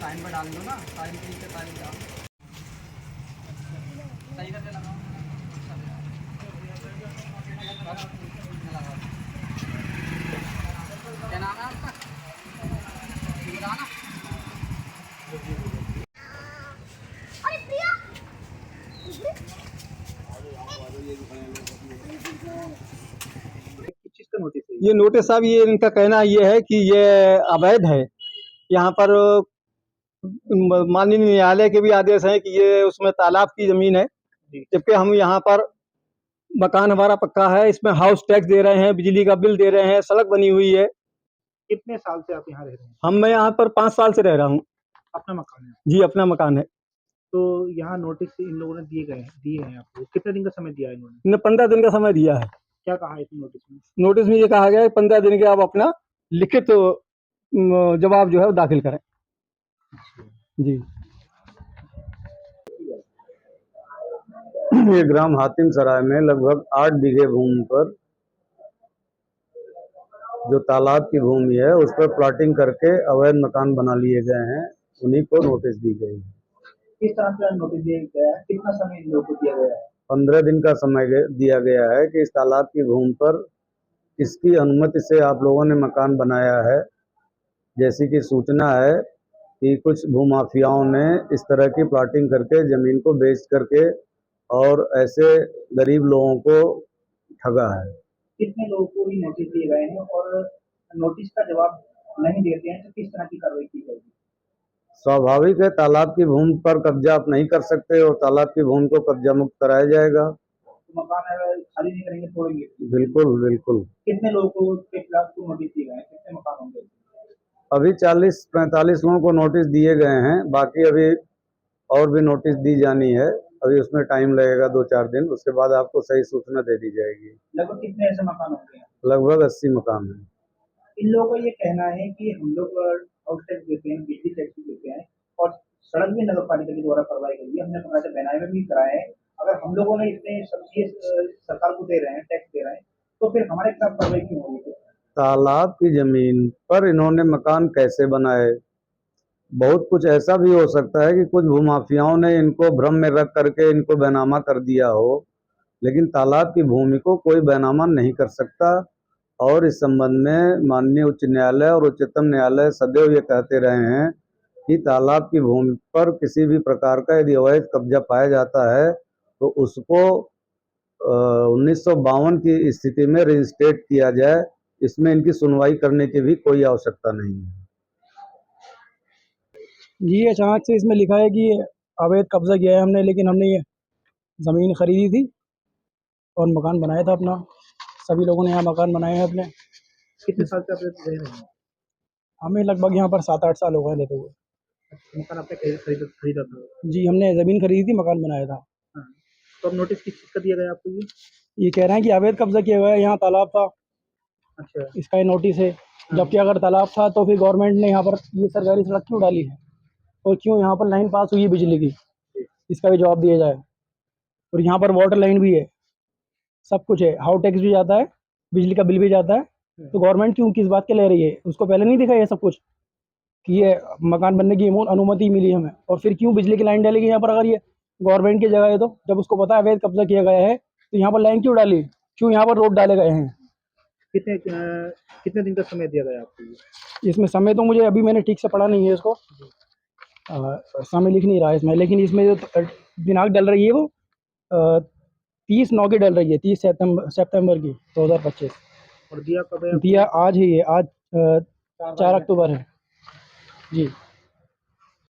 Sign पर डाल दो ना, साइन की नीचे साइन डाल, सही करके लगाओ। क्या नाम है आपका? ना किस चीज का नोटिस है? ये नोटिस साहब, ये इनका कहना ये है कि ये अवैध है। यहाँ पर माननीय न्यायालय के भी आदेश है कि ये उसमें तालाब की जमीन है, जबकि हम यहाँ पर मकान हमारा पक्का है, इसमें हाउस टैक्स दे रहे हैं, बिजली का बिल दे रहे हैं, सड़क बनी हुई है। कितने साल से आप यहाँ रह रहे हैं? मैं यहाँ पर 5 साल से रह रहा हूँ। अपना मकान है? जी, अपना मकान है। तो यहाँ नोटिस इन लोगों ने दिए हैं आपको, कितने दिन का समय दिया है इन्होंने? इन्होंने 15 दिन का समय दिया है। क्या कहा है इस नोटिस में? नोटिस में ये कहा गया है 15 दिन के आप अपना लिखित जवाब जो है वो दाखिल करें। जी। ये ग्राम हातिम सराय में लगभग 8 बीघे भूमि पर जो तालाब की भूमि है उस पर प्लॉटिंग करके अवैध मकान बना लिए गए हैं, उन्हीं को नोटिस दी गई है। किस तरह से नोटिस दिया गया है? कितना समय इन लोगों को दिया गया है? 15 दिन का समय दिया गया है कि इस तालाब की भूमि पर किसकी अनुमति से आप लोगों ने मकान बनाया है। जैसी कि सूचना है कि कुछ भूमाफियाओं ने इस तरह की प्लॉटिंग करके ज़मीन को बेच करके और ऐसे गरीब लोगों को ठगा है। कितने लोगों को भी नोटिस दिए गए हैं और नोटिस का जवाब नहीं देते हैं तो किस तरह की कार्रवाई की जाएगी? स्वाभाविक है, तालाब की भूमि पर कब्जा आप नहीं कर सकते और तालाब की भूमि को कब्जा मुक्त कराया जाएगा। तो मकान अगर खाली नहीं करेंगे, तोड़ेंगे? बिल्कुल बिल्कुल। कितने लोगों को के खिलाफ को नोटिस दिए गए हैं? कितने मकान होंगे? अभी 40-45 लोगों को नोटिस दिए गए हैं, बाकी अभी और भी नोटिस दी जानी है। अभी उसमें टाइम लगेगा 2-4 दिन, उसके बाद आपको सही सूचना दे दी जाएगी। लगभग कितने ऐसे मकान होंगे? लगभग 80 मकान है। इन लोगों का ये कहना है कि हम लोग हाउस टैक्स देते हैं, बिजली टैक्स भी देते हैं और सड़क भी नगर पालिका के द्वारा करवाई गई है, हमने बकायदा बनाए में भी कराए हैं। अगर हम लोगों ने इतने सब्सिडी सरकार को दे रहे हैं, टैक्स दे रहे हैं, तो फिर हमारे खिलाफ कार्रवाई क्यों हो रही है? तालाब की जमीन पर इन्होंने मकान कैसे बनाए? बहुत कुछ ऐसा भी हो सकता है कि कुछ भूमाफियाओं ने इनको भ्रम में रख करके इनको बैनामा कर दिया हो, लेकिन तालाब की भूमि को कोई बैनामा नहीं कर सकता। और इस संबंध में माननीय उच्च न्यायालय और उच्चतम न्यायालय सदैव ये कहते रहे हैं कि तालाब की भूमि पर किसी भी प्रकार का यदि अवैध कब्जा पाया जाता है तो उसको 1952 की स्थिति में रजिस्ट्रेट किया जाए। इसमें इनकी सुनवाई करने की भी कोई आवश्यकता नहीं है। जी, अचानक से इसमें लिखा है कि अवैध कब्जा किया है हमने, लेकिन हमने ये ज़मीन खरीदी थी और मकान बनाया था अपना। सभी लोगों ने यहाँ मकान बनाए हैं अपने। कितने साल से आप रह रहे हैं? हमें लगभग यहाँ पर 7-8 साल हो गए लेते हुए। मकान आपने खरीदा था? जी, हमने ज़मीन खरीदी थी, मकान बनाया था। हाँ। तो अब नोटिस किस चीज़ का दिया गया आपको? ये कह रहे हैं कि अवैध कब्जा किया हुआ है, यहाँ तालाब था, अच्छा। इसका ये नोटिस है। जबकि अगर तालाब था तो फिर गवर्नमेंट ने यहाँ पर ये सरकारी सड़क क्यों डाली है और क्यों यहाँ पर लाइन पास हुई है बिजली की, इसका भी जवाब दिया जाए। और यहाँ पर वाटर लाइन भी है, सब कुछ है, हाउस टैक्स भी जाता है, बिजली का बिल भी जाता है। तो गवर्नमेंट क्यों किस बात के ले रही है? उसको पहले नहीं दिखा ये सब कुछ कि ये मकान बनने की अनुमति मिली हमें, और फिर क्यों बिजली की लाइन डालेगी यहाँ पर? अगर ये गवर्नमेंट की जगह है तो जब उसको पता है अवैध कब्जा किया गया है तो यहाँ पर लाइन क्यों डाली, क्यों यहाँ पर रोड डाले गए हैं? कितने दिन का समय दिया गया आपको? इसमें समय तो मुझे अभी मैंने ठीक से पढ़ा नहीं है इसको, समय लिख नहीं रहा है इसमें, लेकिन इसमें जो दिनांक डल रही है वो 30/9 की डल रही है, 30 सितंबर की 2025। और दिया कब है? दिया आज ही है, आज 4 अक्टूबर है जी।